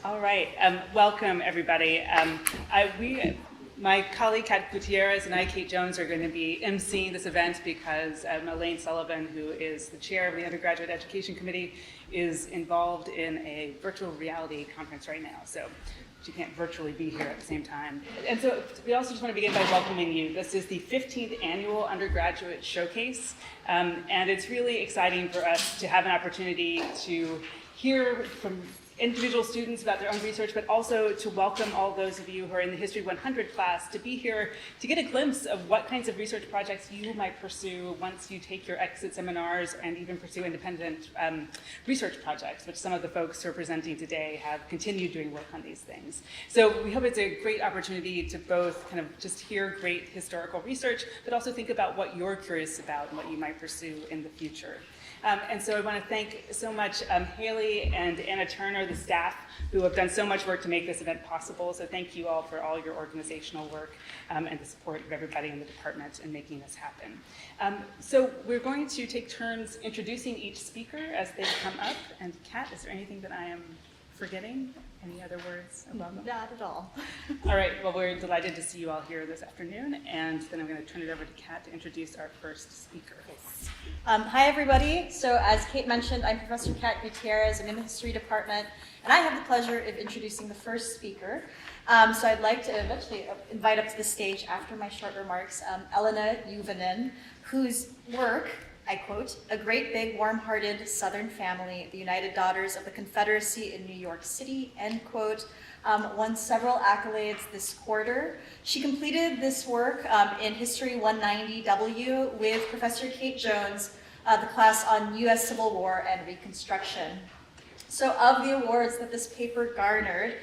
All right, welcome everybody. My colleague Kat Gutierrez and I, Kate Jones, are going to be emceeing this event because Elaine Sullivan, who is the chair of the Undergraduate Education Committee, is involved in a virtual reality conference right now. So she can't virtually be here at the same time. And so we also just want to begin by welcoming you. This is the 15th annual Undergraduate Showcase, and it's really exciting for us to have an opportunity to hear from individual students about their own research, but also to welcome all those of you who are in the History 100 class to be here to get a glimpse of what kinds of research projects you might pursue once you take your exit seminars and even pursue independent research projects, which some of the folks who are presenting today have continued doing work on these things. So we hope it's a great opportunity to both kind of just hear great historical research, but also think about what you're curious about and what you might pursue in the future. And so I want to thank so much Haley and Anna Turner, the staff, who have done so much work to make this event possible. So thank you all for all your organizational work and the support of everybody in the department in making this happen. So we're going to take turns introducing each speaker as they come up. And Kat, is there anything that I am forgetting? Any other words about them? Not at all. All right, well, we're delighted to see you all here this afternoon, and then I'm going to turn it over to Kat to introduce our first speaker. Yes. Hi, everybody. So as Kate mentioned, I'm Professor Kat Gutierrez. I'm in the History Department, and I have the pleasure of introducing the first speaker. So I'd like to eventually invite up to the stage after my short remarks, Elena Juvonen, whose work, I quote, "A great big warm-hearted Southern family, the United Daughters of the Confederacy in New York City," end quote, won several accolades this quarter. She completed this work in History 190W with Professor Kate Jones, the class on U.S. Civil War and Reconstruction. So of the awards that this paper garnered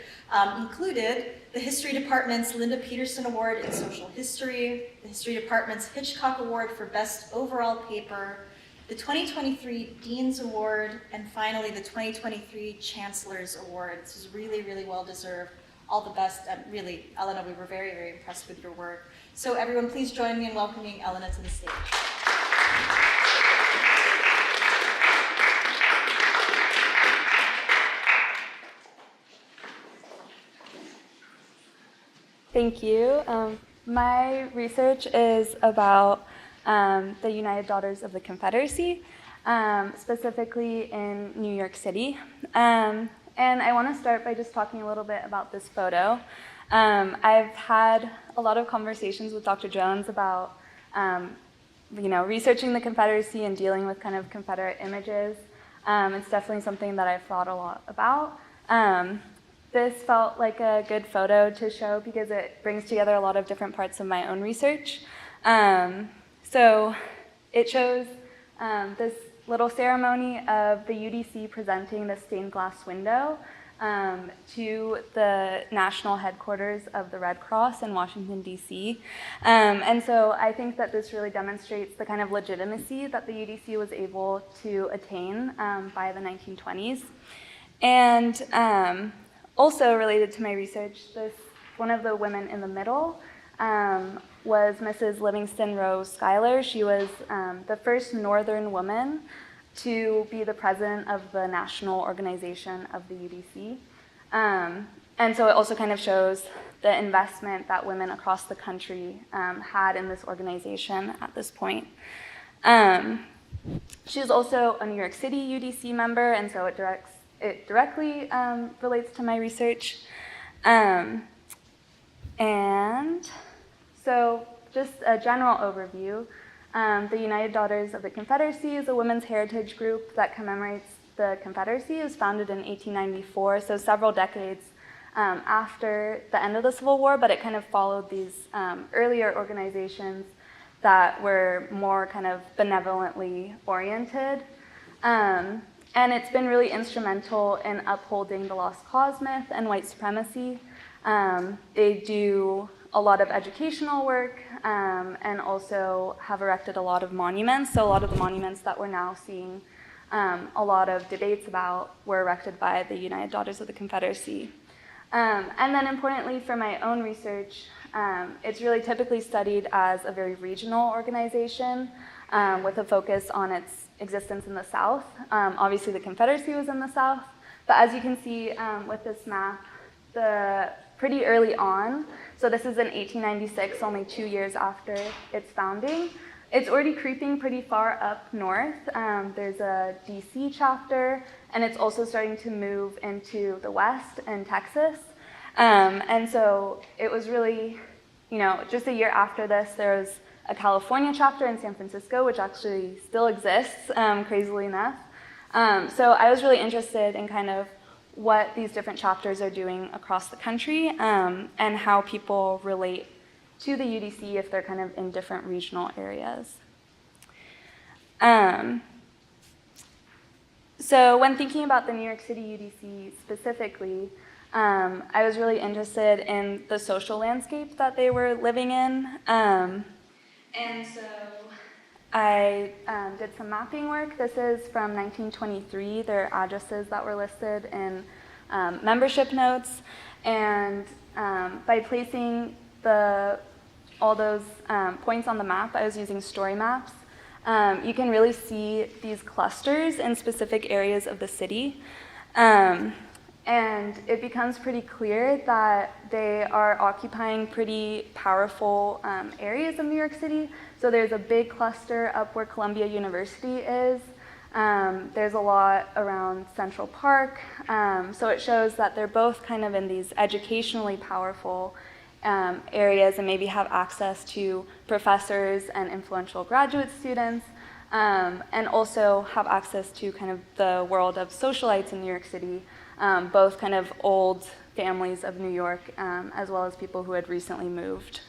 included the History Department's Linda Peterson Award in Social History, the History Department's Hitchcock Award for Best Overall Paper, the 2023 Dean's Award, and finally the 2023 Chancellor's Award. This is really, really well deserved. All the best. Really, Elena, we were very, very impressed with your work. So everyone, please join me in welcoming Elena to the stage. Thank you. My research is about the United Daughters of the Confederacy, specifically in New York City. And I want to start by just talking a little bit about this photo. I've had a lot of conversations with Dr. Jones about researching the Confederacy and dealing with kind of Confederate images. It's definitely something that I've thought a lot about. This felt like a good photo to show because it brings together a lot of different parts of my own research. So it shows this little ceremony of the UDC presenting the stained glass window to the national headquarters of the Red Cross in Washington, D.C. And so I think that this really demonstrates the kind of legitimacy that the UDC was able to attain by the 1920s. And also related to my research, one of the women in the middle was Mrs. Livingston Rose Schuyler. She was the first Northern woman to be the president of the national organization of the UDC. And so it also kind of shows the investment that women across the country had in this organization at this point. She was also a New York City UDC member, and so it directly relates to my research. And so just a general overview. The United Daughters of the Confederacy is a women's heritage group that commemorates the Confederacy. It was founded in 1894, so several decades after the end of the Civil War, but it kind of followed these earlier organizations that were more kind of benevolently oriented. And it's been really instrumental in upholding the lost cause myth and white supremacy. They do a lot of educational work and also have erected a lot of monuments. So a lot of the monuments that we're now seeing a lot of debates about were erected by the United Daughters of the Confederacy. And then importantly for my own research, it's really typically studied as a very regional organization with a focus on its existence in the South. Obviously the Confederacy was in the South, But as you can see with this map, pretty early on, so this is in 1896, only 2 years after its founding, it's already creeping pretty far up north. There's a DC chapter, and it's also starting to move into the west and Texas. And so it was really, just a year after this, there was a California chapter in San Francisco, which actually still exists, crazily enough. So I was really interested in kind of what these different chapters are doing across the country, and how people relate to the UDC if they're kind of in different regional areas. So when thinking about the New York City UDC specifically, I was really interested in the social landscape that they were living in. And so I did some mapping work. This is from 1923. There are addresses that were listed in membership notes. And by placing all those points on the map, I was using story maps. You can really see these clusters in specific areas of the city. And it becomes pretty clear that they are occupying pretty powerful areas of New York City. So there's a big cluster up where Columbia University is. There's a lot around Central Park. So it shows that they're both kind of in these educationally powerful areas and maybe have access to professors and influential graduate students, and also have access to kind of the world of socialites in New York City, both kind of old families of New York, as well as people who had recently moved.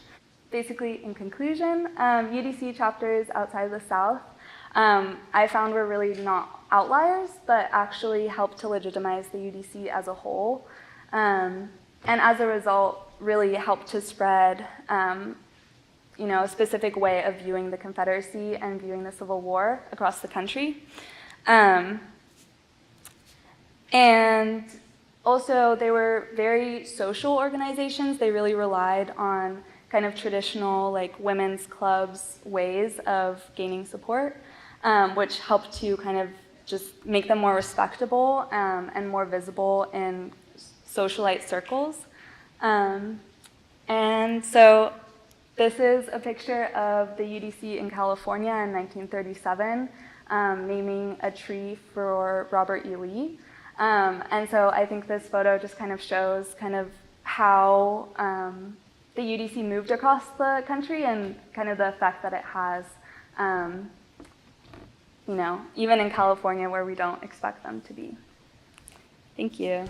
Basically, in conclusion, UDC chapters outside of the South, I found were really not outliers, but actually helped to legitimize the UDC as a whole. And as a result, really helped to spread a specific way of viewing the Confederacy and viewing the Civil War across the country. And also, they were very social organizations. They really relied on kind of traditional, like, women's clubs ways of gaining support, which helped to kind of just make them more respectable and more visible in socialite circles. And so this is a picture of the UDC in California in 1937, naming a tree for Robert E. Lee. And so I think this photo just kind of shows kind of how the UDC moved across the country and kind of the effect that it has, even in California where we don't expect them to be. Thank you.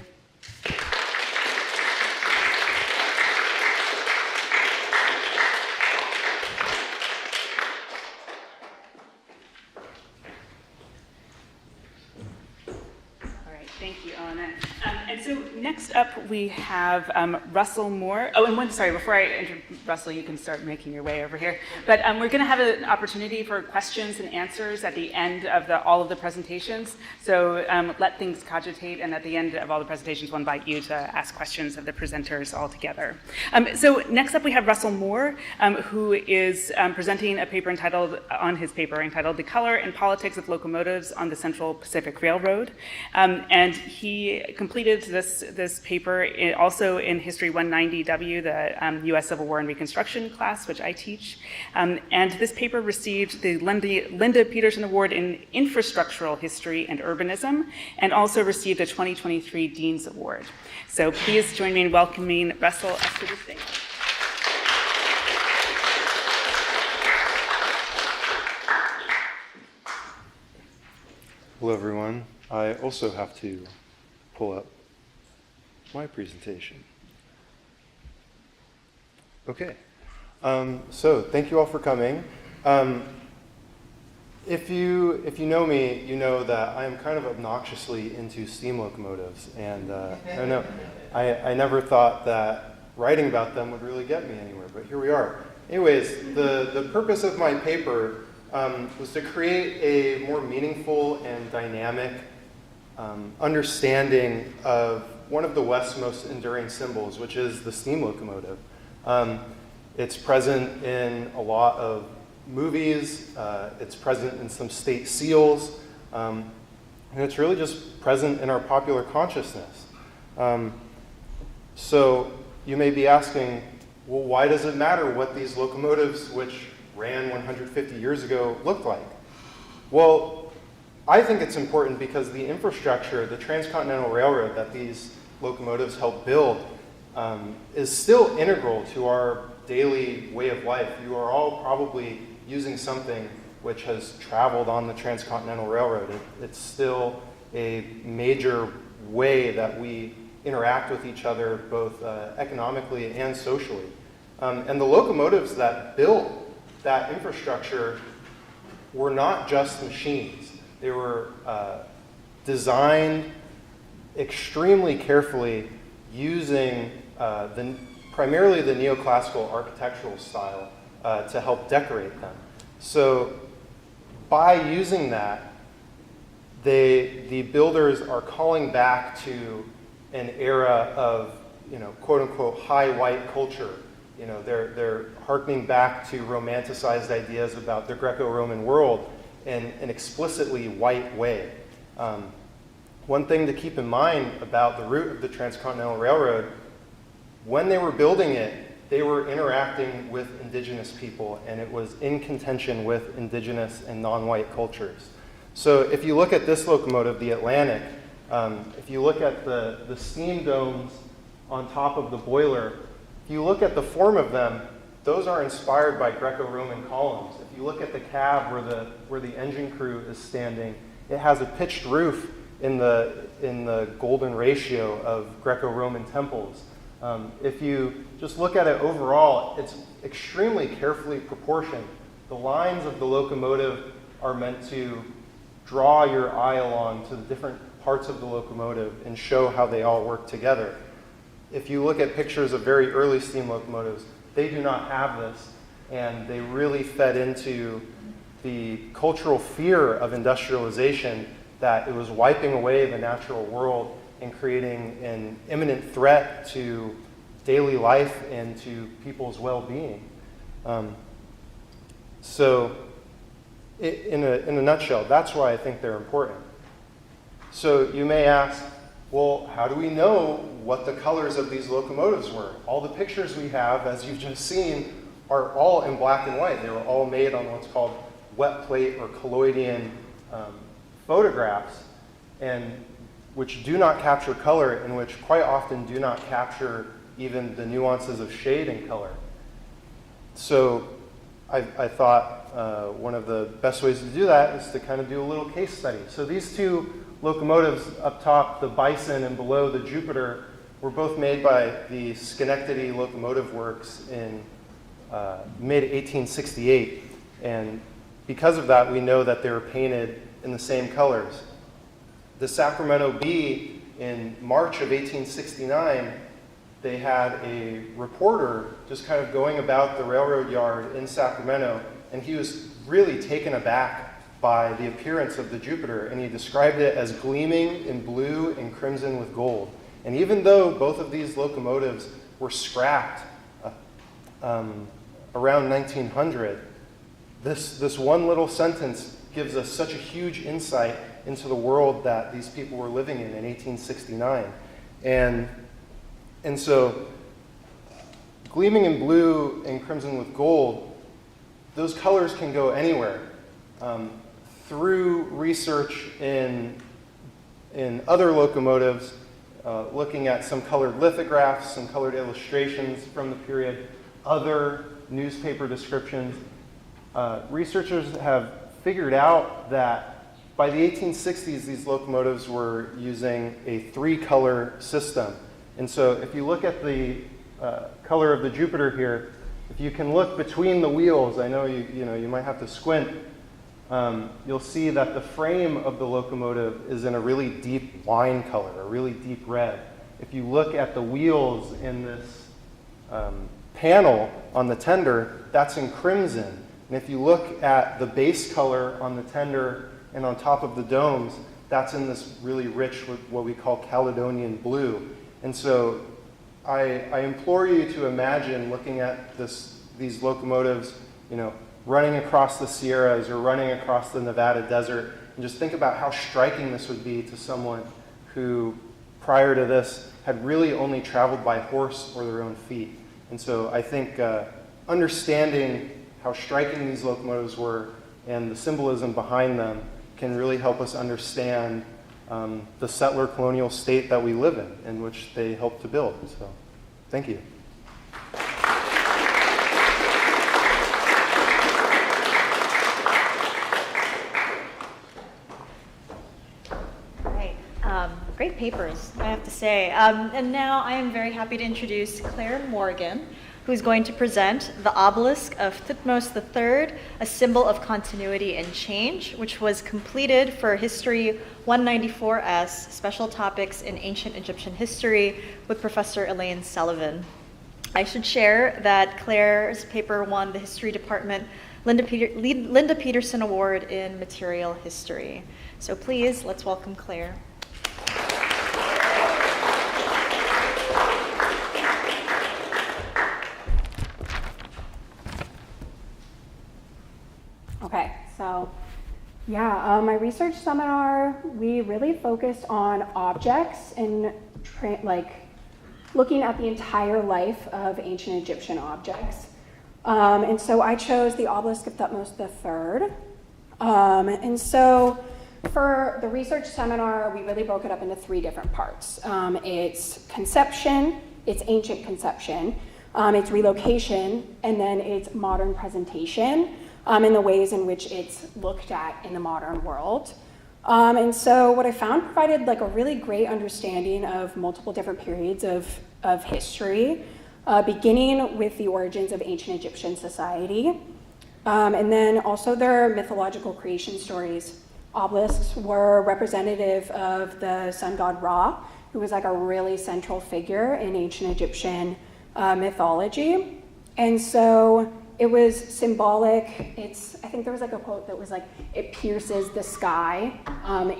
Thank you, Elena. And so next up we have Russell Moore. Oh, and before I enter Russell, you can start making your way over here. But we're going to have an opportunity for questions and answers at the end of all of the presentations. So let things cogitate, and at the end of all the presentations, we'll invite you to ask questions of the presenters all together. So next up we have Russell Moore, who is presenting a paper entitled The Color and Politics of Locomotives on the Central Pacific Railroad. And he completed this paper also in History 190W, the U.S. Civil War and Reconstruction class, which I teach. And this paper received the Linda Peterson Award in Infrastructural History and Urbanism, and also received a 2023 Dean's Award. So please join me in welcoming Russell up to the stage. Hello, everyone. I also have to pull up my presentation. Okay. So thank you all for coming. If you know me, you know that I am kind of obnoxiously into steam locomotives, and I don't know. I never thought that writing about them would really get me anywhere, but here we are. Anyways, the purpose of my paper was to create a more meaningful and dynamic understanding of one of the West's most enduring symbols, which is the steam locomotive. It's present in a lot of movies. It's present in some state seals. And it's really just present in our popular consciousness. So you may be asking, well, why does it matter what these locomotives, which ran 150 years ago, looked like? Well, I think it's important because the infrastructure, the transcontinental railroad that these locomotives helped build, is still integral to our daily way of life. You are all probably using something which has traveled on the transcontinental railroad. It's still a major way that we interact with each other, both economically and socially. And the locomotives that built that infrastructure were not just machines. They were designed extremely carefully using primarily the neoclassical architectural style to help decorate them. So by using that, the builders are calling back to an era of, quote unquote, high white culture. They're harkening back to romanticized ideas about the Greco-Roman world in an explicitly white way. One thing to keep in mind about the route of the Transcontinental Railroad, when they were building it, they were interacting with indigenous people, and it was in contention with indigenous and non-white cultures. So if you look at this locomotive, the Atlantic, if you look at the steam domes on top of the boiler, if you look at the form of them, those are inspired by Greco-Roman columns. If you look at the cab where the engine crew is standing, it has a pitched roof in the golden ratio of Greco-Roman temples. If you just look at it overall, it's extremely carefully proportioned. The lines of the locomotive are meant to draw your eye along to the different parts of the locomotive and show how they all work together. If you look at pictures of very early steam locomotives, they do not have this, and they really fed into the cultural fear of industrialization, that it was wiping away the natural world and creating an imminent threat to daily life and to people's well-being. So in a nutshell, that's why I think they're important. So you may ask, well, how do we know what the colors of these locomotives were? All the pictures we have, as you've just seen, are all in black and white. They were all made on what's called wet plate or colloidian photographs, and which do not capture color, and which quite often do not capture even the nuances of shade and color. So I thought one of the best ways to do that is to kind of do a little case study. So these two locomotives up top, the Bison, and below the Jupiter, were both made by the Schenectady Locomotive Works in mid-1868. And because of that, we know that they were painted in the same colors. The Sacramento Bee, in March of 1869, they had a reporter just kind of going about the railroad yard in Sacramento, and he was really taken aback by the appearance of the Jupiter, and he described it as gleaming in blue and crimson with gold. And even though both of these locomotives were scrapped around 1900, this one little sentence gives us such a huge insight into the world that these people were living in 1869. And so, gleaming in blue and crimson with gold, those colors can go anywhere. Through research in other locomotives, looking at some colored lithographs, some colored illustrations from the period, other newspaper descriptions, researchers have figured out that by the 1860s, these locomotives were using a three-color system. And so if you look at the color of the Jupiter here, if you can look between the wheels, I know you might have to squint, you'll see that the frame of the locomotive is in a really deep wine color, a really deep red. If you look at the wheels in this panel on the tender, that's in crimson. And if you look at the base color on the tender and on top of the domes, that's in this really rich, what we call Caledonian blue. And so I implore you to imagine looking at these locomotives, running across the Sierras or running across the Nevada desert, and just think about how striking this would be to someone who, prior to this, had really only traveled by horse or their own feet. And so I think understanding how striking these locomotives were and the symbolism behind them can really help us understand the settler colonial state that we live in which they helped to build. So, thank you. Right. Great papers, I have to say. And now I am very happy to introduce Claire Morgan, who's going to present the obelisk of Thutmose III, a symbol of continuity and change, which was completed for History 194S, Special Topics in Ancient Egyptian History, with Professor Elaine Sullivan. I should share that Claire's paper won the History Department Linda Peterson Award in Material History. So please, let's welcome Claire. Okay, so yeah, my research seminar, we really focused on objects and looking at the entire life of ancient Egyptian objects. And so I chose the obelisk of Thutmose III. And so for the research seminar, we really broke it up into 3 different parts. It's conception, it's ancient conception, it's relocation, and then it's modern presentation. In the ways in which it's looked at in the modern world. And so what I found provided a really great understanding of multiple different periods of history, beginning with the origins of ancient Egyptian society, and then also their mythological creation stories. Obelisks were representative of the sun god Ra, who was a really central figure in ancient Egyptian mythology. And so it was symbolic. I think there was a quote that was it pierces the sky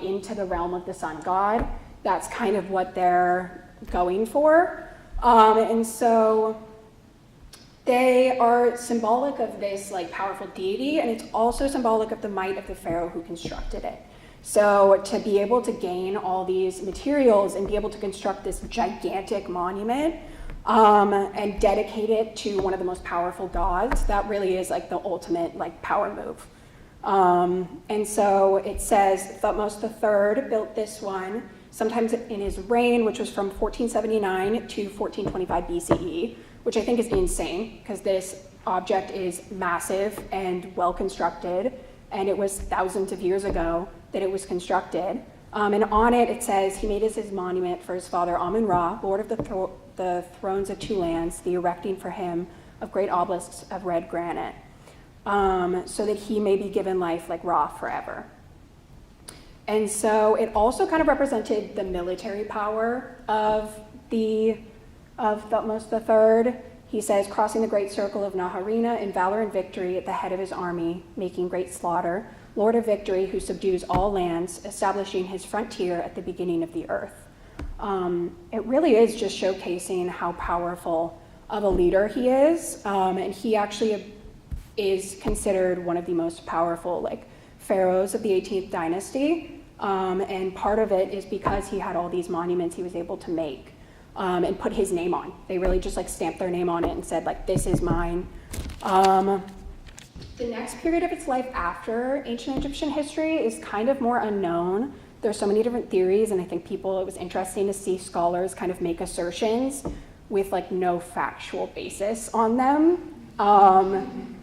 into the realm of the sun god. That's kind of what they're going for. And so they are symbolic of this powerful deity, and it's also symbolic of the might of the pharaoh who constructed it. So to be able to gain all these materials and be able to construct this gigantic monument, and dedicate it to one of the most powerful gods, that really is the ultimate power move. And so it says Thutmose III built this one sometimes in his reign, which was from 1479 to 1425 BCE, which I think is insane because this object is massive and well constructed, and it was thousands of years ago that it was constructed. And on it, it says he made his monument for his father Amun-Ra, lord of the thrones of 2 lands, the erecting for him of great obelisks of red granite, so that he may be given life like Ra forever. And so it also kind of represented the military power of Thutmose III. He says, crossing the great circle of Naharina in valor and victory at the head of his army, making great slaughter, Lord of victory who subdues all lands, establishing his frontier at the beginning of the earth. It really is just showcasing how powerful of a leader he is, and he actually is considered one of the most powerful pharaohs of the 18th dynasty, and part of it is because he had all these monuments he was able to make and put his name on. They really just stamped their name on it and said this is mine. The next period of its life after ancient Egyptian history is kind of more unknown. There's so many different theories, and I think it was interesting to see scholars kind of make assertions with no factual basis on them.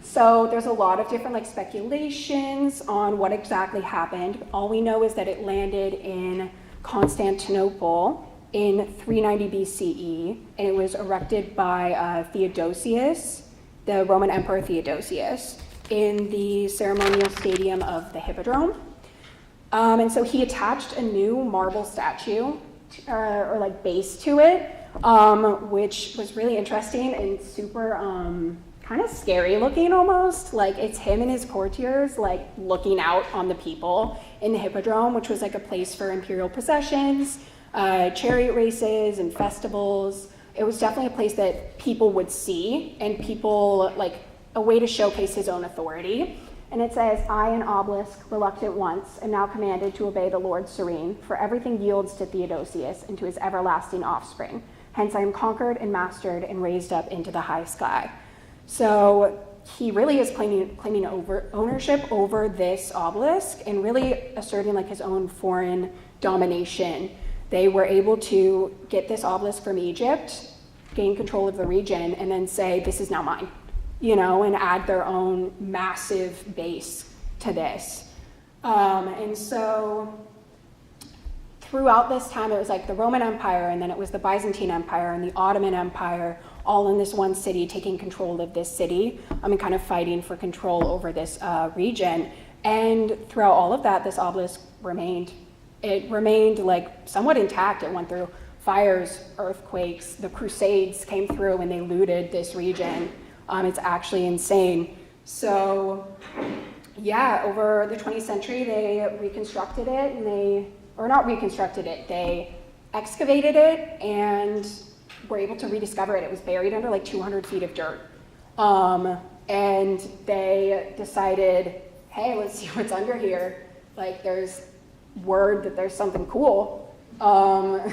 So there's a lot of different speculations on what exactly happened. All we know is that it landed in Constantinople in 390 BCE, and it was erected by Theodosius, the Roman Emperor Theodosius, in the ceremonial stadium of the Hippodrome. And so he attached a new marble statue or base to it, which was really interesting and super kind of scary looking almost. It's him and his courtiers looking out on the people in the Hippodrome, which was a place for imperial processions, chariot races and festivals. It was definitely a place that people would see, and people a way to showcase his own authority. And it says, I, an obelisk, reluctant once, am now commanded to obey the Lord serene, for everything yields to Theodosius and to his everlasting offspring. Hence I am conquered and mastered and raised up into the high sky. So he really is claiming ownership over this obelisk and really asserting like his own foreign domination. They were able to get this obelisk from Egypt, gain control of the region, and then say, this is now mine, you know, and add their own massive base to this. And so throughout this time, it was like the Roman Empire, and then it was the Byzantine Empire and the Ottoman Empire, all in this one city, taking control of this city, and kind of fighting for control over this region. And throughout all of that, this obelisk remained like somewhat intact. It went through fires, earthquakes, the Crusades came through and they looted this region. It's actually insane. So yeah, over the 20th century, they reconstructed it and they excavated it and were able to rediscover it. It was buried under like 200 feet of dirt. And they decided, hey, let's see what's under here. Like there's word that there's something cool. And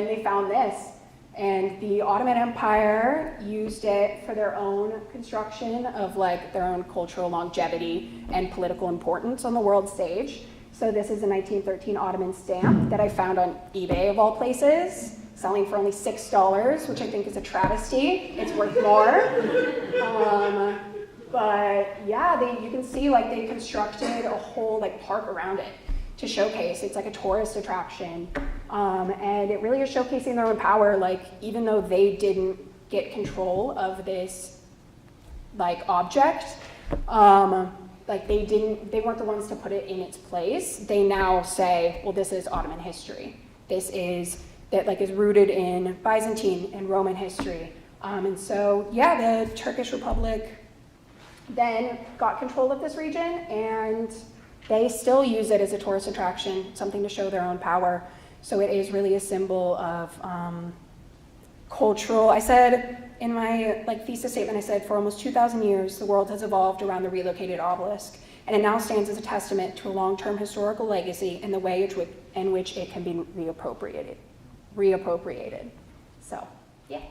they found this. And the Ottoman Empire used it for their own construction of like their own cultural longevity and political importance on the world stage. So this is a 1913 Ottoman stamp that I found on eBay of all places, selling for only $6, which I think is a travesty. It's worth more. But yeah, you can see like they constructed a whole like park around it to showcase. It's like a tourist attraction. And it really is showcasing their own power. Like even though they didn't get control of this like object, like they weren't the ones to put it in its place. They now say, well, this is Ottoman history. This is rooted in Byzantine and Roman history. And so, yeah, the Turkish Republic then got control of this region, and they still use it as a tourist attraction, something to show their own power. So it is really a symbol of cultural. I said in my thesis statement, I said for almost 2,000 years, the world has evolved around the relocated obelisk, and it now stands as a testament to a long-term historical legacy and the way in which it can be reappropriated. So, yeah.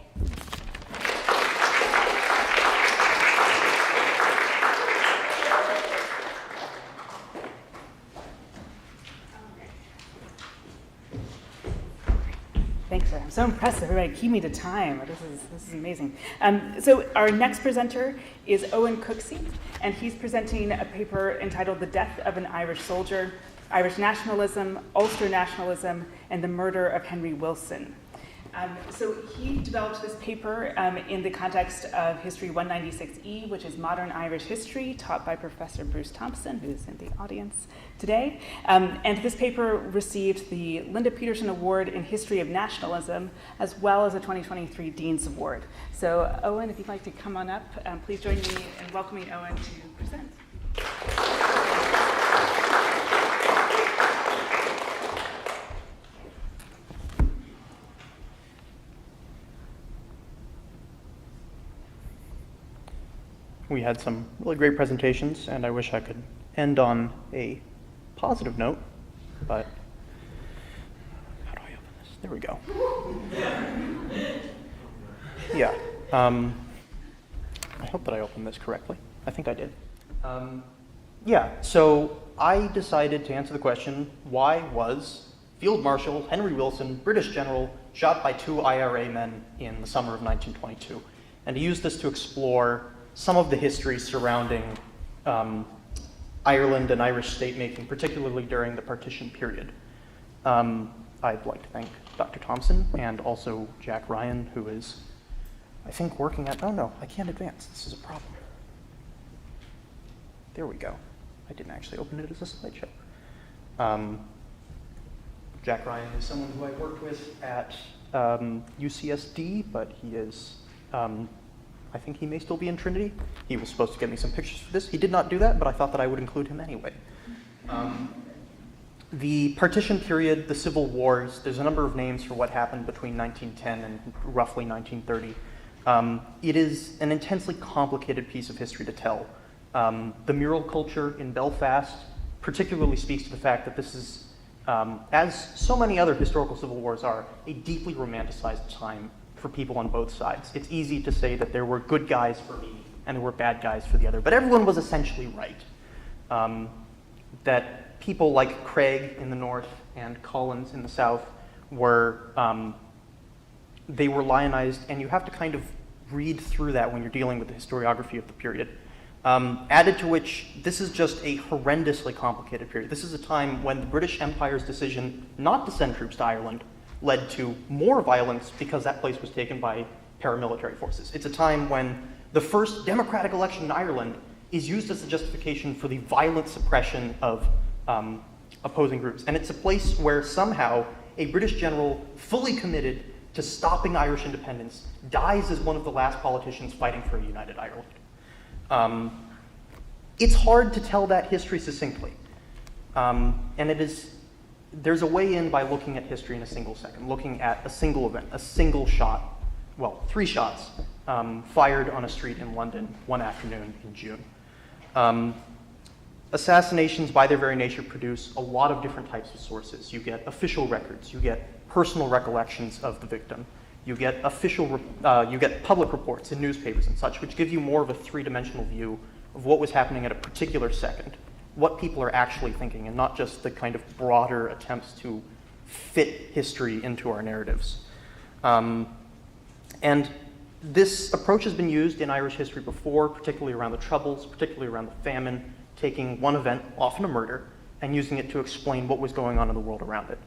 Thanks, I'm so impressed. Everybody, keep me to time. This is amazing. So our next presenter is Owen Cooksey, and he's presenting a paper entitled "The Death of an Irish Soldier: Irish Nationalism, Ulster Nationalism, and the Murder of Henry Wilson." So he developed this paper in the context of History 196E, which is modern Irish history, taught by Professor Bruce Thompson, who's in the audience today. And this paper received the Linda Peterson Award in History of Nationalism, as well as a 2023 Dean's Award. So Owen, if you'd like to come on up, please join me in welcoming Owen to present. We had some really great presentations, and I wish I could end on a positive note, but how do I open this? There we go. Yeah, I hope that I opened this correctly. I think I did. So I decided to answer the question, why was Field Marshal Henry Wilson, British general, shot by 2 IRA men in the summer of 1922? And to use this to explore some of the history surrounding Ireland and Irish state-making, particularly during the partition period. I'd like to thank Dr. Thompson and also Jack Ryan, who is, I think, working at, oh no, I can't advance, this is a problem. There we go. I didn't actually open it as a slideshow. Jack Ryan is someone who I worked with at UCSD, but he is, I think he may still be in Trinity. He was supposed to get me some pictures for this. He did not do that, but I thought that I would include him anyway. The partition period, the civil wars, there's a number of names for what happened between 1910 and roughly 1930. It is an intensely complicated piece of history to tell. The mural culture in Belfast particularly speaks to the fact that this is, as so many other historical civil wars are, a deeply romanticized time for people on both sides. It's easy to say that there were good guys for me and there were bad guys for the other, but everyone was essentially right. That people like Craig in the north and Collins in the south were, they were lionized, and you have to kind of read through that when you're dealing with the historiography of the period. Added to which, this is just a horrendously complicated period. This is a time when the British Empire's decision not to send troops to Ireland led to more violence because that place was taken by paramilitary forces. It's a time when the first democratic election in Ireland is used as a justification for the violent suppression of opposing groups. And it's a place where somehow a British general fully committed to stopping Irish independence dies as one of the last politicians fighting for a united Ireland. It's hard to tell that history succinctly. And there's a way in by looking at history in a single second, looking at a single event, a single shot, well, 3 shots fired on a street in London one afternoon in June. Assassinations, by their very nature, produce a lot of different types of sources. You get official records, you get personal recollections of the victim, you get public reports in newspapers and such, which give you more of a 3-dimensional view of what was happening at a particular second, what people are actually thinking, and not just the kind of broader attempts to fit history into our narratives. And this approach has been used in Irish history before, particularly around the Troubles, particularly around the famine, taking one event, often a murder, and using it to explain what was going on in the world around it.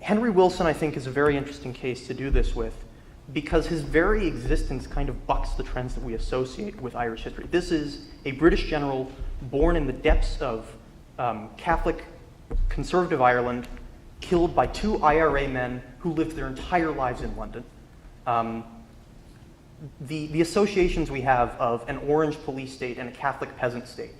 Henry Wilson, I think, is a very interesting case to do this with, because his very existence kind of bucks the trends that we associate with Irish history. This is a British general born in the depths of Catholic conservative Ireland, killed by 2 IRA men who lived their entire lives in London. The associations we have of an orange police state and a Catholic peasant state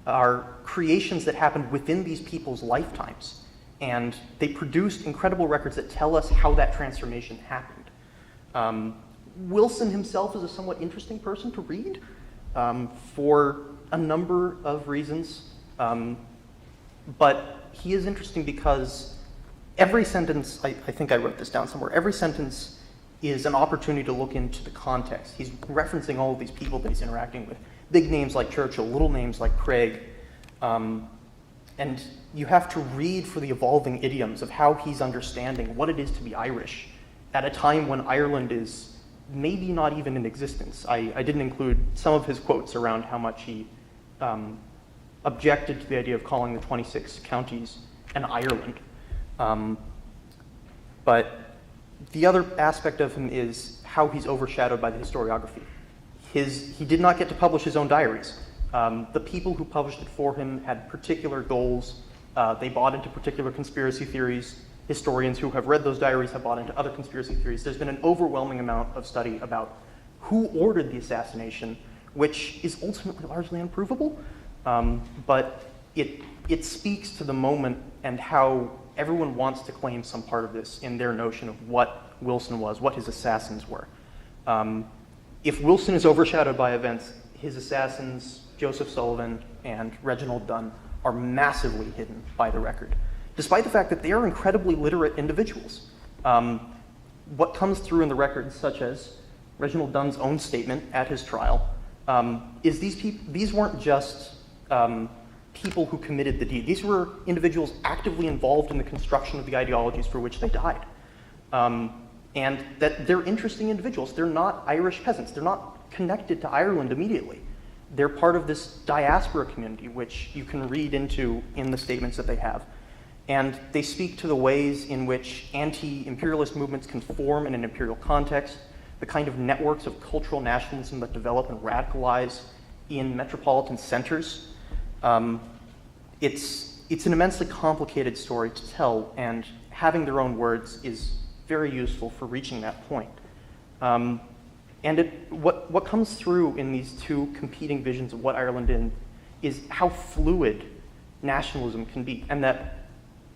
are creations that happened within these people's lifetimes. And they produced incredible records that tell us how that transformation happened. Wilson himself is a somewhat interesting person to read for a number of reasons. But he is interesting because every sentence, I think I wrote this down somewhere, every sentence is an opportunity to look into the context. He's referencing all of these people that he's interacting with. Big names like Churchill, little names like Craig. And you have to read for the evolving idioms of how he's understanding what it is to be Irish at a time when Ireland is maybe not even in existence. I didn't include some of his quotes around how much he objected to the idea of calling the 26 counties an Ireland. But the other aspect of him is how he's overshadowed by the historiography. He did not get to publish his own diaries. The people who published it for him had particular goals. They bought into particular conspiracy theories. Historians who have read those diaries have bought into other conspiracy theories. There's been an overwhelming amount of study about who ordered the assassination, which is ultimately largely unprovable. But it speaks to the moment and how everyone wants to claim some part of this in their notion of what Wilson was, what his assassins were. If Wilson is overshadowed by events, his assassins, Joseph Sullivan and Reginald Dunn, are massively hidden by the record, despite the fact that they are incredibly literate individuals. What comes through in the records, such as Reginald Dunn's own statement at his trial, is these weren't just people who committed the deed. These were individuals actively involved in the construction of the ideologies for which they died. And that they're interesting individuals. They're not Irish peasants. They're not connected to Ireland immediately. They're part of this diaspora community, which you can read into in the statements that they have. And they speak to the ways in which anti-imperialist movements can form in an imperial context, the kind of networks of cultural nationalism that develop and radicalize in metropolitan centers. It's an immensely complicated story to tell, and having their own words is very useful for reaching that point. And what comes through in these 2 competing visions of what Ireland is how fluid nationalism can be. And that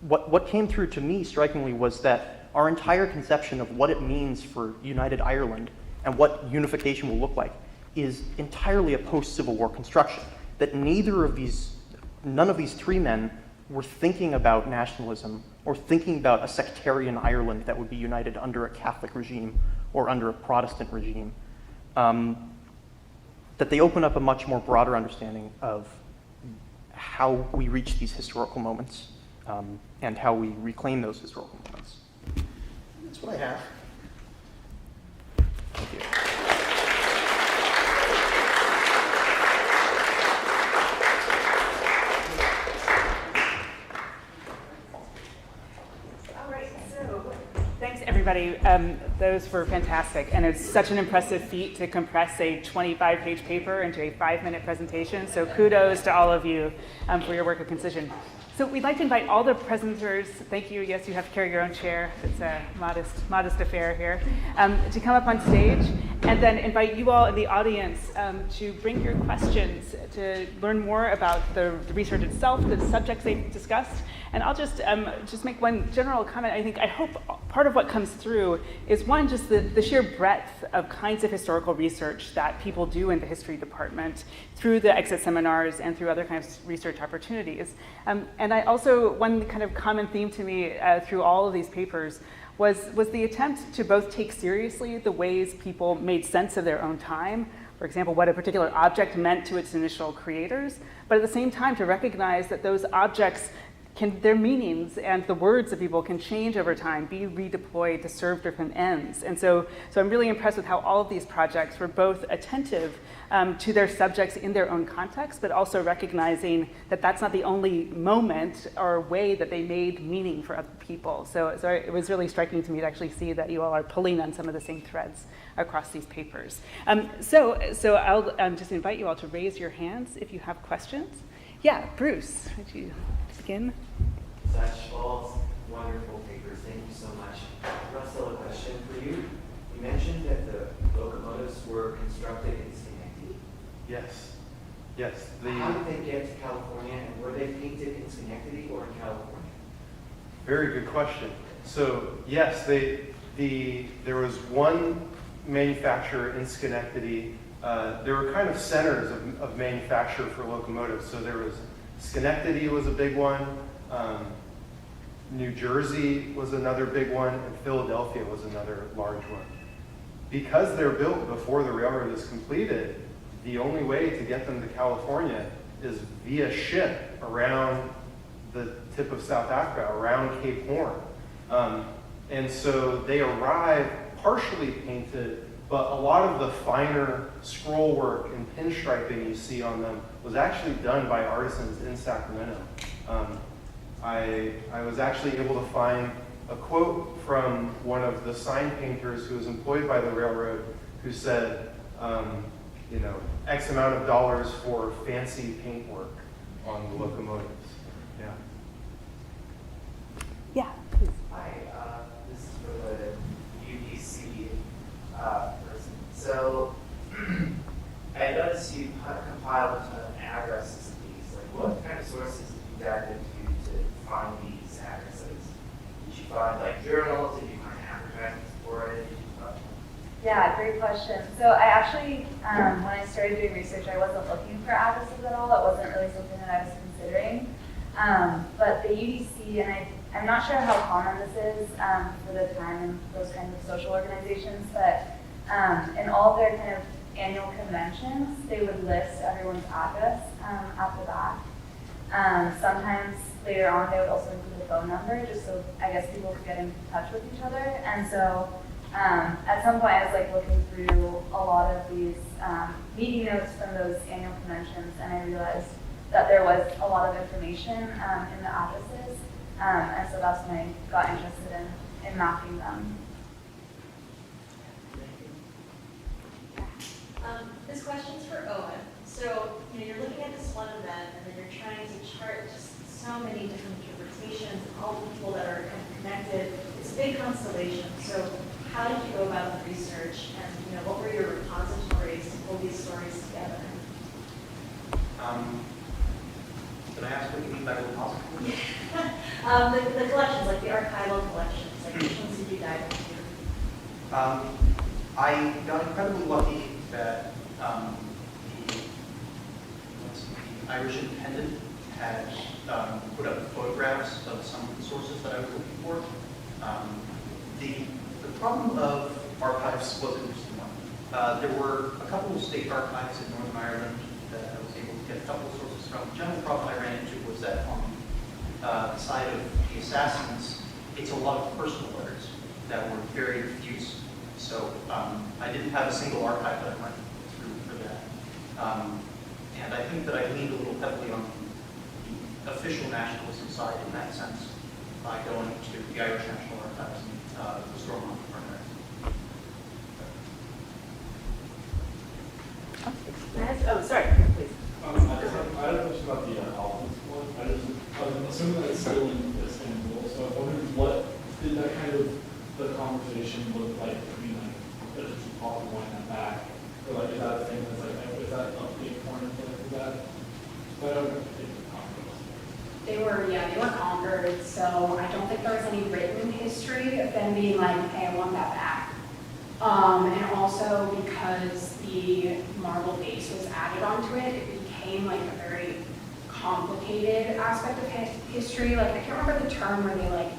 what came through to me strikingly was that our entire conception of what it means for united Ireland and what unification will look like is entirely a post-Civil War construction. that none of these three men were thinking about nationalism or thinking about a sectarian Ireland that would be united under a Catholic regime or under a Protestant regime. That they open up a much more broader understanding of how we reach these historical moments and how we reclaim those historical moments. That's what I have. Thank you. All right, so thanks everybody. Those were fantastic, and it's such an impressive feat to compress a 25-page paper into a 5-minute presentation. So kudos to all of you for your work of concision. So we'd like to invite all the presenters, thank you, yes, you have to carry your own chair, it's a modest affair here, to come up on stage, and then invite you all in the audience to bring your questions, to learn more about the research itself, the subjects they discussed. And I'll just make one general comment. I hope part of what comes through is one, just the sheer breadth of kinds of historical research that people do in the history department through the exit seminars and through other kinds of research opportunities. And I also, one kind of common theme to me through all of these papers was the attempt to both take seriously the ways people made sense of their own time, for example, what a particular object meant to its initial creators, but at the same time to recognize that those objects their meanings and the words of people can change over time, be redeployed to serve different ends. And so I'm really impressed with how all of these projects were both attentive to their subjects in their own context, but also recognizing that that's not the only moment or way that they made meaning for other people. So it was really striking to me to actually see that you all are pulling on some of the same threads across these papers. So I'll just invite you all to raise your hands if you have questions. Yeah, Bruce, would you begin? Such all wonderful papers. Thank you so much. Russell, a question for you. You mentioned that the locomotives were constructed in Schenectady. Yes. How did they get to California, and were they painted in Schenectady or in California? Very good question. So yes, there was one manufacturer in Schenectady. There were kind of centers of manufacture for locomotives. So there was Schenectady was a big one. New Jersey was another big one, and Philadelphia was another large one. Because they're built before the railroad is completed, the only way to get them to California is via ship around the tip of South Africa, around Cape Horn. And so they arrive partially painted, but a lot of the finer scroll work and pinstriping you see on them was actually done by artisans in Sacramento. I was actually able to find a quote from one of the sign painters who was employed by the railroad who said, X amount of dollars for fancy paintwork on the locomotives. Yeah. Yeah. Hi, this is for the UDC person. So I noticed you compiled a ton of addresses of these. Like, what kind of sources did you dive into to find these addresses? Did you find like journals? Did you find advertisements for it? Yeah, great question. So I actually, when I started doing research, I wasn't looking for addresses at all. That wasn't really something that I was considering. But the UDC, and I'm not sure how common this is for the time in those kinds of social organizations, but in all of their kind of annual conventions, they would list everyone's address at the back. Sometimes later on, they would also include a phone number, just so I guess people could get in touch with each other. And so at some point, I was like looking through a lot of these meeting notes from those annual conventions, and I realized that there was a lot of information in the addresses. And so that's when I got interested in mapping them. This question's for Owen. So, you're looking at this one event, and then you're trying to chart just so many different interpretations and all the people that are kind of connected. It's a big constellation. So, how did you go about the research, and what were your repositories to pull these stories together? Can I ask what you mean by repository? The collections, like the archival collections, like which ones did you dive into? I got incredibly lucky that the Irish Independent had put up photographs of some of the sources that I was looking for. The problem of archives was an interesting one. There were a couple of state archives in Northern Ireland that I was able to get a couple of sources from. The general problem I ran into was that on the side of the assassins, it's a lot of personal letters that were very diffuse. So I didn't have a single archive that I went through for that. And I think that I leaned a little heavily on the official nationalism side in that sense by going to the Irish National Archives and the Stormont Archives. Oh, sorry, please. I had a question about the Alphonse one. I'm assuming that it's still in Istanbul, so I wondered what did that kind of the conversation look like between like the two Paul and wanting that back, or like is that a thing that's like is that a big point of that? But I don't know if they were conquered. They were conquered, so I don't think there was any written history of them being like, hey, I want that back. And also because the marble base was added onto it, it became like a very complicated aspect of history. Like I can't remember the term where they like,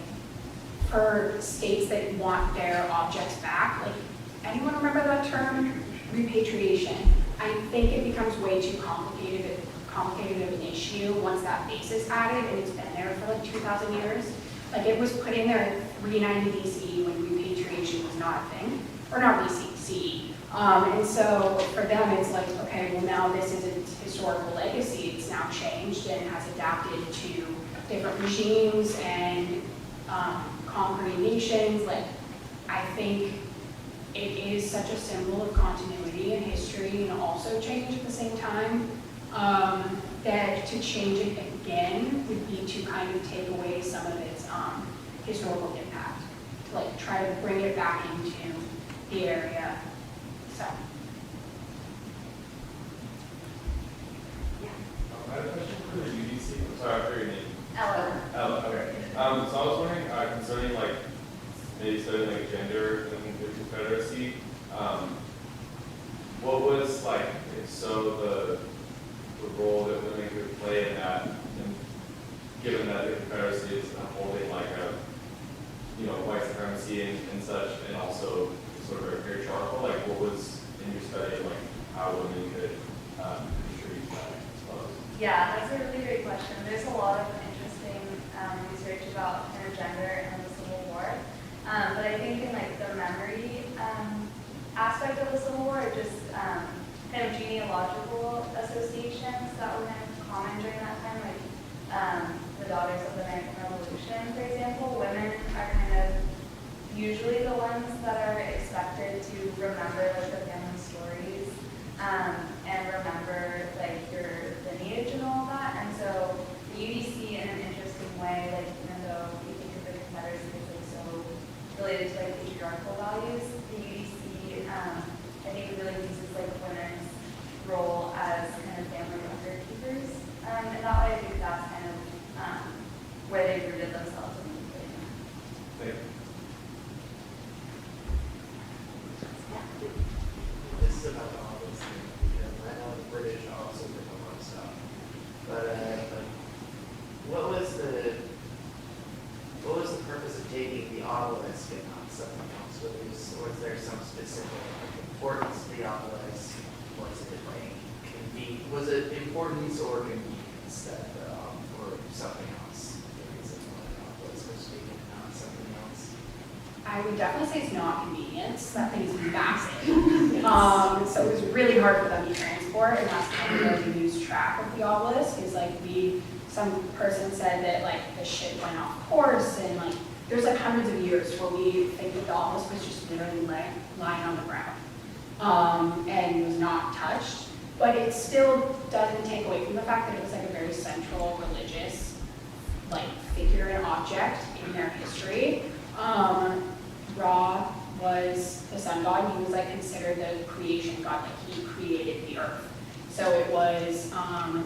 for states that want their objects back, like anyone remember that term? Repatriation. I think it becomes way too complicated of an issue once that base is added and it's been there for like 2,000 years. Like it was put in there in 390 BCE when repatriation was not a thing, or not BCE. And so for them it's like, okay, well now this is a historical legacy, it's now changed and has adapted to different regimes and conquering nations. Like I think it is such a symbol of continuity in history and also change at the same time. That to change it again would be to kind of take away some of its historical impact, to like try to bring it back into the area. So, yeah. I had a question for the UDC. I'm sorry, I forgot your name. Ella. Oh, okay. So I was wondering concerning like maybe studying like gender in the Confederacy. What was like if so the role that women could play in that, and given that the Confederacy is upholding like a white supremacy and such, and also sort of very patriarchal. Like what was in your study like how women could contribute to that? I suppose. Yeah, that's a really great question. There's a lot of interesting research about kind of gender and the Civil War. But I think in like the memory aspect of the Civil War, just kind of genealogical associations that were kind of common during that time, like the Daughters of the American Revolution, for example. Women are kind of usually the ones that are expected to remember like the family stories and remember like your lineage and all that. And so the UDC in an interesting way, like even though we think of the Confederacy as like so related to like patriarchal values, the UDC I think really uses like women's role as kind of family record keepers. And that way I think that's kind of where they rooted themselves in the movement. Thank you. This is about all this thing, because I know the British also did a lot of stuff. But what was the purpose of taking the obelisk and not something else? Was there some specific importance to the obelisk? Was it importance or convenience that, or something else? The reason why the obelisk was taken and not something else? I would definitely say it's not convenience. That thing is massive. So it was really hard for them to transport, and that's kind of where we lose track of the obelisk. Is like some person said that like the ship went off course, and like there's like hundreds of years where we think that the obelisk was just literally lying on the ground and was not touched. But it still doesn't take away from the fact that it was like a very central religious like figure and object in their history. Ra was the sun god. He was like considered the creation god, like he created the earth. So it was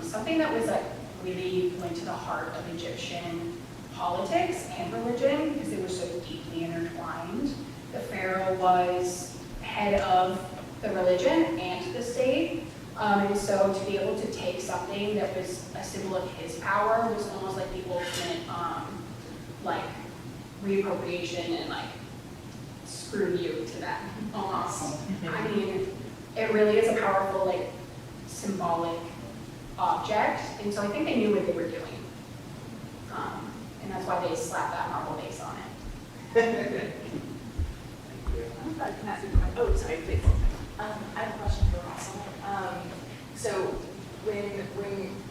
something that was like really went to the heart of Egyptian politics and religion because it was so deeply intertwined. The pharaoh was head of the religion and the state. And so to be able to take something that was a symbol of his power was almost like the ultimate, like, reappropriation and like, screw you to them, almost. I mean, it really is a powerful, like, symbolic object, and so I think they knew what they were doing. And that's why they slapped that marble base on it. Oh, sorry, please. I have a question for Russell. So when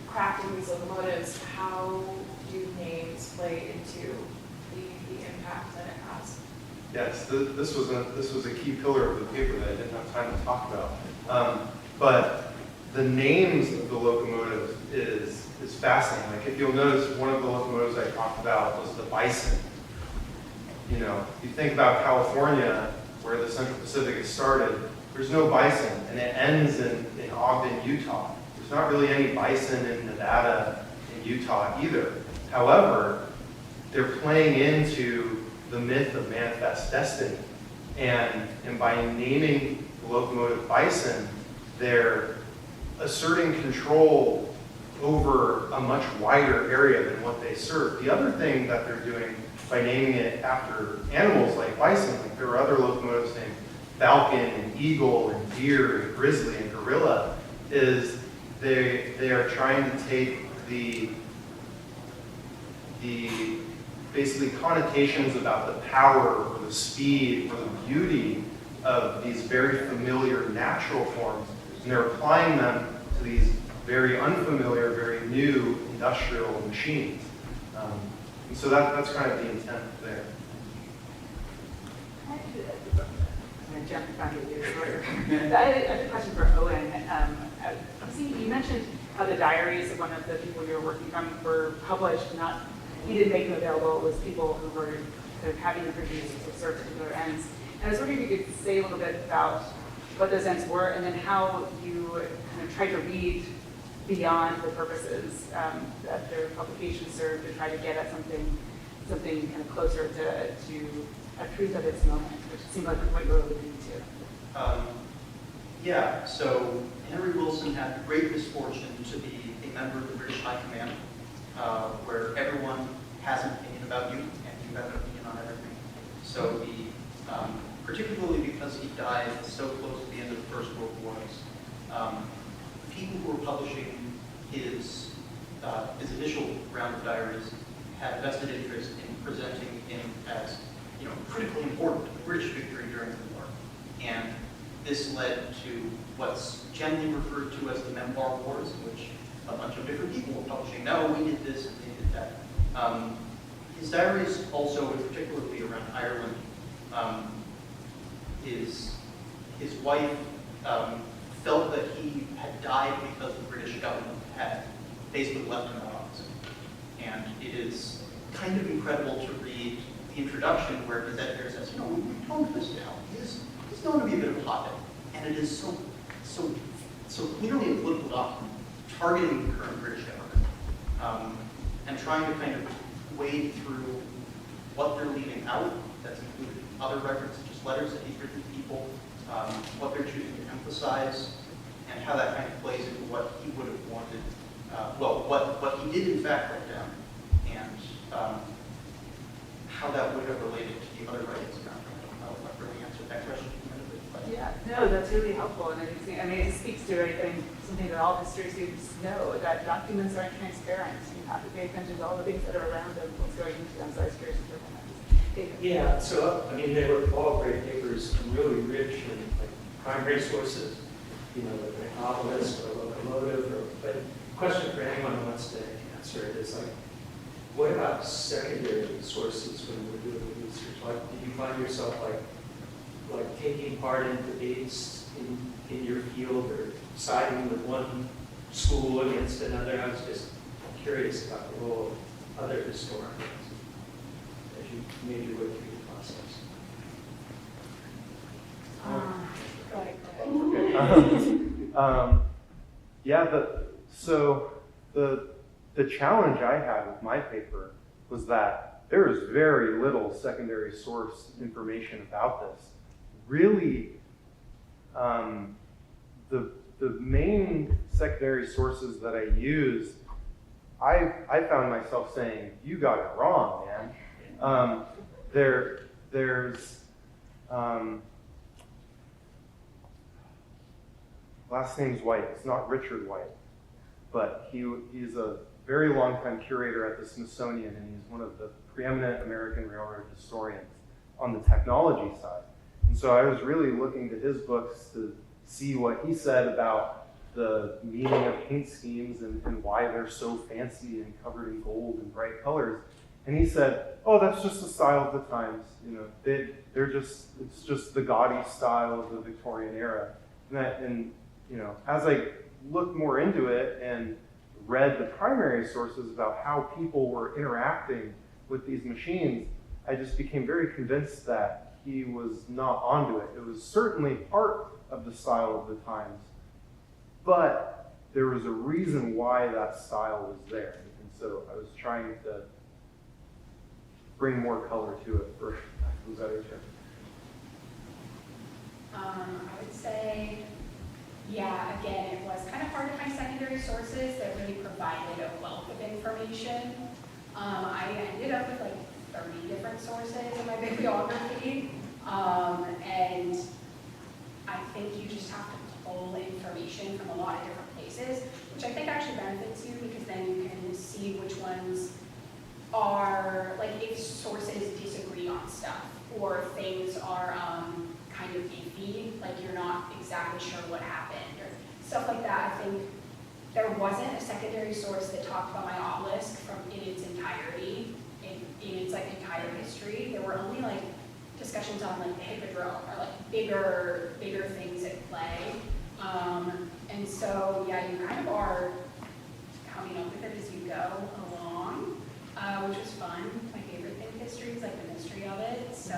crafting these locomotives, how do names play into the impact that it has? Yes, this was a key pillar of the paper that I didn't have time to talk about. But the names of the locomotives is fascinating. Like if you'll notice, one of the locomotives I talked about was the Bison. You know, you think about California, where the Central Pacific is started, there's no bison, and it ends in Ogden, Utah. There's not really any bison in Nevada and Utah either. However, they're playing into the myth of manifest destiny. And by naming the locomotive Bison, they're asserting control over a much wider area than what they serve. The other thing that they're doing by naming it after animals like bison, like there are other locomotives named Falcon and Eagle and Deer and Grizzly and Gorilla, is they are trying to take the basically connotations about the power or the speed or the beauty of these very familiar natural forms, and they're applying them to these very unfamiliar, very new industrial machines. And so that's kind of the intent there. I'm going to jump back into your story. I have a question for Owen. Obviously, you mentioned how the diaries of one of the people you were working from were published. He didn't make them available. It was people who were kind of having them produced to serve particular ends. And I was wondering if you could say a little bit about what those ends were, and then how you kind of tried to read beyond the purposes that their publication served to try to get at something kind of closer to a truth of its moment, which seemed like what you were alluding to. Yeah, so Henry Wilson had the great misfortune to be a member of the British High Command, where everyone has an opinion about you, and you have an opinion on everything. So he, particularly because he died so close to the end of the First World Wars, people who were publishing his initial round of diaries had a vested interest in presenting him as, critically important to the British victory during the war. And this led to what's generally referred to as the Memoir Wars, in which a bunch of different people were publishing, no, we did this and they did that. His diaries also, particularly around Ireland, his wife felt that he had died because the British government had basically left him at office. And it is kind of incredible to read the introduction where his editor says, we've toned this down. He's known to be a bit of a hothead. And it is so clearly a political document targeting the current British government and trying to kind of wade through what they're leaving out. That's included other records, such as letters that he's written to people, what they're choosing to emphasize, and how that kind of plays into what he would have wanted, what he did in fact write down, and how that would have related to the other writings around him. I don't know if I've really answered that question definitively. Yeah, no, that's really helpful and interesting. I mean, it speaks to, I think, something that all history students know, that documents aren't transparent. You have to pay attention to all the things that are around them, what's going into them. So I was curious if there was. Yeah, so, they were all great papers and really rich in primary sources, like a novelist or a locomotive. But question for anyone who wants to answer it is what about secondary sources when you were doing the research? Did you find yourself taking part in debates in your field or siding with one school against another? I was just curious about the role of other historians as you made your way through the process. The challenge I had with my paper was that there is very little secondary source information about this. Really, the the main secondary sources that I use, I found myself saying, "You got it wrong, man." There's last name's White. It's not Richard White, but he's a very long-time curator at the Smithsonian, and he's one of the preeminent American railroad historians on the technology side. And so I was really looking to his books to see what he said about the meaning of paint schemes and why they're so fancy and covered in gold and bright colors. And he said, "Oh, that's just the style of the times. You know, it's just the gaudy style of the Victorian era." And you know, as I looked more into it and read the primary sources about how people were interacting with these machines, I just became very convinced that he was not onto it. It was certainly part of the style of the times, but there was a reason why that style was there. And so I was trying to bring more color to it, for lack of a better term. I would say, yeah, again, it was kind of hard to find secondary sources that really provided a wealth of information. I ended up with like 30 different sources in my bibliography, and I think you just have to pull information from a lot of different places, which I think actually benefits you because then you can see which ones are, like if sources disagree on stuff or things are kind of iffy, like you're not exactly sure what happened or stuff like that. I think there wasn't a secondary source that talked about my obelisk in its entirety, in its like entire history. There were only like discussions on like the hippodrome or like bigger things at play. And so yeah, you kind of are coming up with it as you go along, which was fun. My favorite thing in history is like the mystery of it. So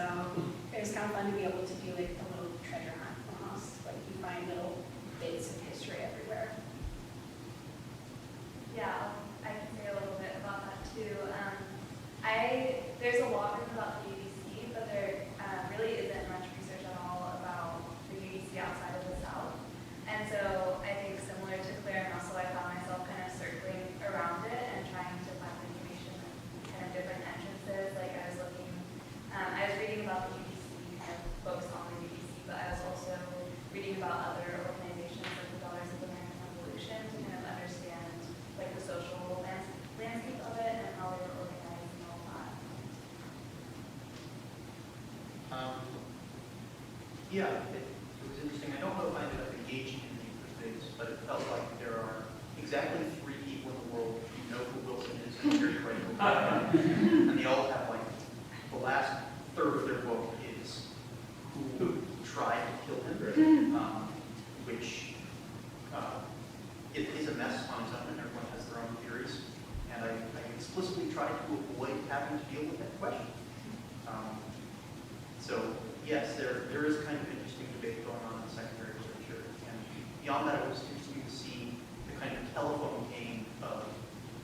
it was kind of fun to be able to do like a little treasure hunt almost. Like you find little bits of history everywhere. Yeah, I can say a little bit about that too. There's a lot written about the UBC, but there really isn't much research at all about the UBC outside of the South. And so I think similar to Claire and Russell, I found myself kind of circling around it and trying to find information in kind of different entrances. Like I was reading about the UBC, kind of books on the UBC, but I was also reading about other organizations like the Daughters of American Revolution to kind of understand like the social landscape of it and how they were organized and all that. Yeah, it was interesting. I don't know if I ended up engaging in any of the things, but it felt like there are exactly 3 people in the world who know who Wilson is and are very grateful. And they all have like, the last third of their book is who tried to kill him, which it is a mess on its own, and everyone has their own theories. And I explicitly tried to avoid having to deal with that question. So yes, there is kind of interesting debate going on in secondary literature. And beyond that, it was interesting to see the kind of telephone game of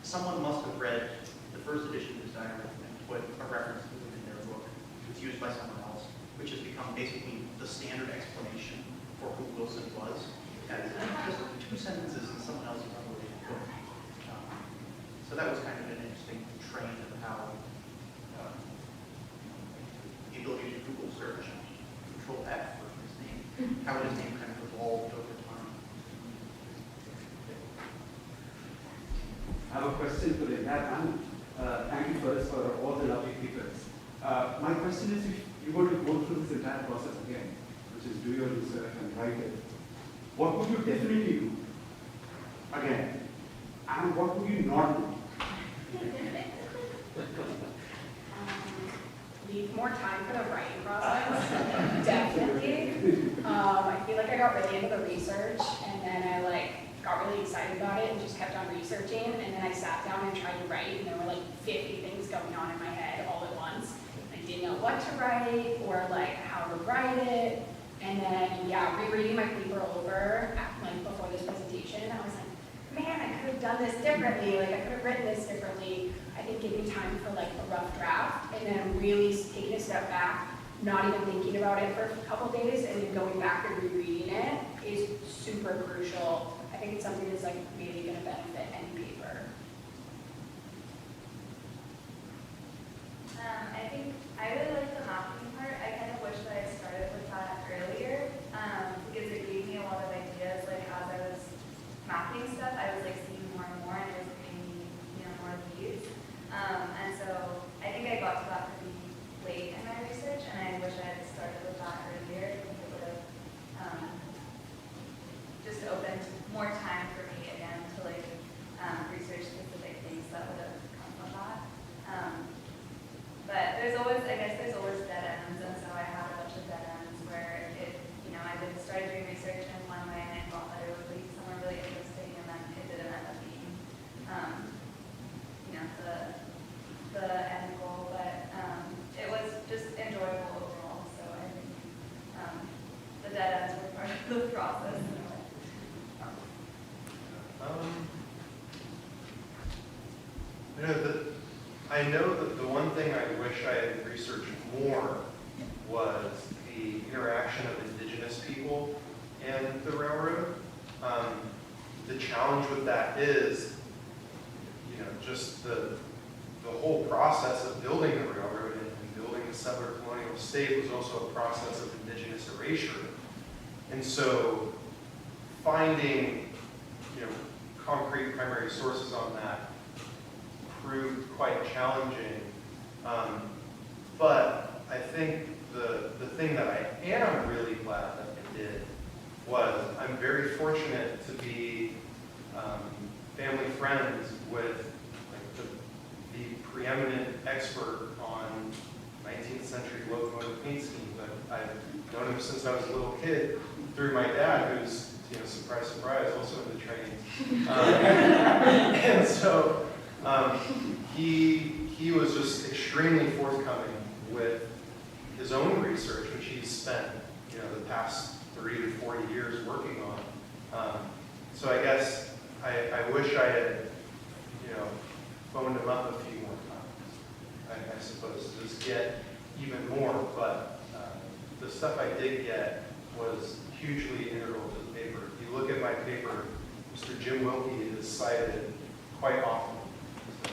someone must have read the first edition of his diary and put a reference to it in their book. It's used by someone else, which has become basically the standard explanation for who Wilson was. And just 2 sentences in someone else's unrelated book. So that was kind of an interesting train of how the ability to Google search and Control F for his name, how his name kind of evolved over time. I have a question for the entire panel. Thank you first for all the lovely papers. My question is, if you were to go through this entire process again, which is do your research and write it, what would you definitely do again? And what would you not do? Leave more time for the writing process, definitely. I feel like I got really into the research, and then I got really excited about it and just kept on researching, and then I sat down and tried to write, and there were 50 things going on in my head all at once. I didn't know what to write or how to write it, and then rereading my paper over before this presentation, I was like, man, I could have done this differently. I could have written this differently. I think giving time for a rough draft and then really taking a step back, not even thinking about it for a couple days, and then going back and rereading it is super super crucial. I think it's something that's like really going to benefit any paper. I think I really like the mapping part. I kind of wish that I started with that earlier because it gave me a lot of ideas. Like as I was mapping stuff, I was like seeing more and more, and it was giving me, more leads. And so I think I got to that pretty late in my research, and I wish I had started with that earlier. I think it would have just opened more time for me again to like research specific things that would have come from that. But there's always dead ends, and so I had a bunch of dead ends where I would start doing research in one way and I thought that it would lead somewhere really interesting, and then it didn't end up being, the end goal. But it was just enjoyable overall. So I think the dead ends were part of the process in a way. I know that the one thing I wish I had researched more was the interaction of indigenous people and the railroad. The challenge with that is, just the whole process of building the railroad and building the settler colonial state was also a process of indigenous erasure. And so finding, concrete primary sources on that proved quite challenging. But I think the thing that I am really glad that I did was I'm very fortunate to be family friends with the preeminent expert on 19th century locomotive paint schemes. I've known him since I was a little kid through my dad, who's, surprise, surprise, also in the trains. And so he was just extremely forthcoming with his own research, which he's spent, the past 30 to 40 years working on. So I guess I wish I had, phoned him up a few more times, I suppose, to just get even more. But the stuff I did get was hugely integral to the paper. If you look at my paper, Mr. Jim Wilkie is cited quite often. So,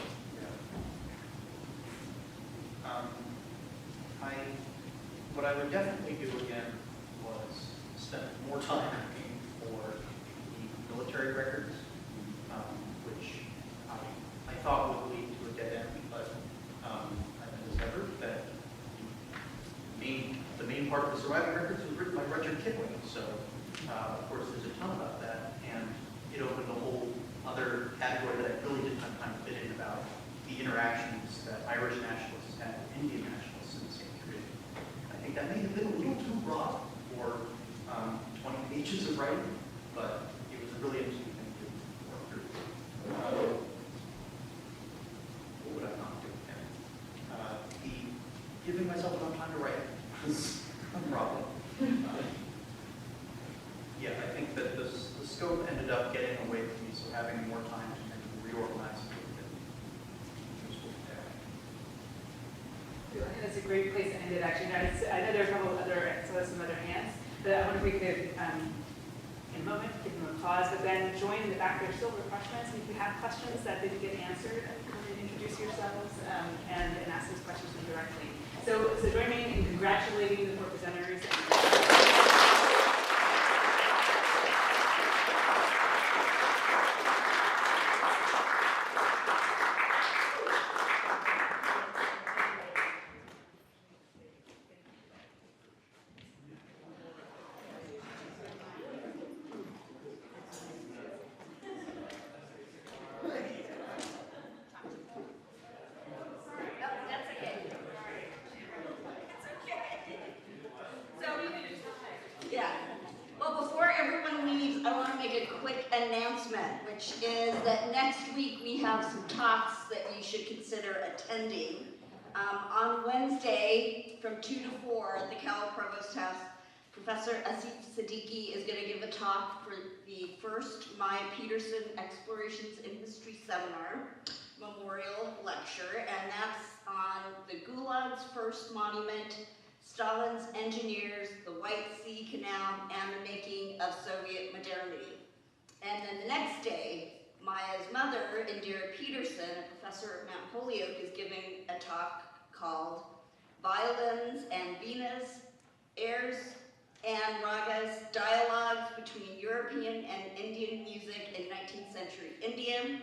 What I would definitely do again was spend more time looking for the military records, which I thought would lead to a dead end, but I discovered that the main part of the surviving records was written by Rudyard Kipling. So, of course, there's a ton about that, and it opened a whole other category that I really didn't have time to fit in about the interactions that Irish nationalists had with Indian nationalists in the same period. I think that may have been a little too broad for 20 pages of writing, but it was a really interesting thing to work through. What would I not do? Giving myself enough time to write was a problem. Yeah, I think that the scope ended up getting away from me, so having more time to kind of reorganize it would have been useful there. I think that's a great place to end it, actually. Now, I know there are a couple of some other hands, but I wonder if we could, in a moment, give them a pause, but then join in the back. There's still refreshments, and if you have questions that didn't get answered, introduce yourselves and ask those questions directly. So join me in congratulating the four presenters. Which is that next week we have some talks that you should consider attending. On Wednesday from 2 to 4 at the Cal Provost House, Professor Asif Siddiqui is going to give a talk for the first Maya Peterson Explorations in History Seminar Memorial Lecture, and that's on the Gulag's first monument, Stalin's engineers, the White Sea Canal, and the making of Soviet modernity. And then the next day, Maya's mother, Indira Peterson, a professor at Mount Holyoke, is giving a talk called Violins and Venas, Airs and Ragas, Dialogues Between European and Indian Music in 19th Century India.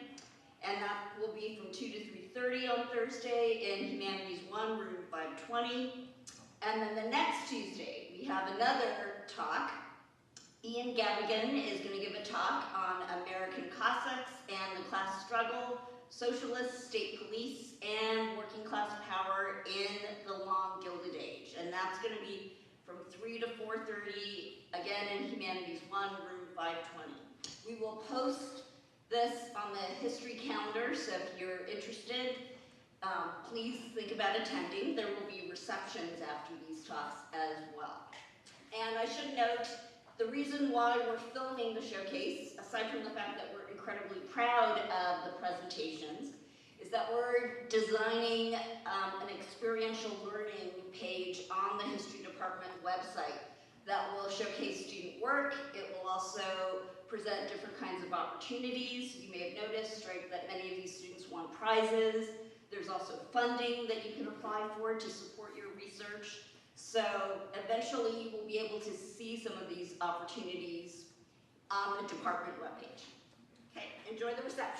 And that will be from 2 to 3:30 on Thursday in Humanities 1, room 520. And then the next Tuesday, we have another talk. Ian Gavigan is going to give a talk on American Cossacks and the class struggle, socialists, state police, and working class power in the long Gilded Age. And that's going to be from 3 to 4:30, again in Humanities 1, room 520. We will post this on the history calendar, so if you're interested, please think about attending. There will be receptions after these talks as well. And I should note, the reason why we're filming the showcase, aside from the fact that we're incredibly proud of the presentations, is that we're designing an experiential learning page on the history department website that will showcase student work. It will also present different kinds of opportunities. You may have noticed, right, that many of these students won prizes. There's also funding that you can apply for to support your research. So eventually you will be able to see some of these opportunities on the department webpage. Okay, enjoy the reception.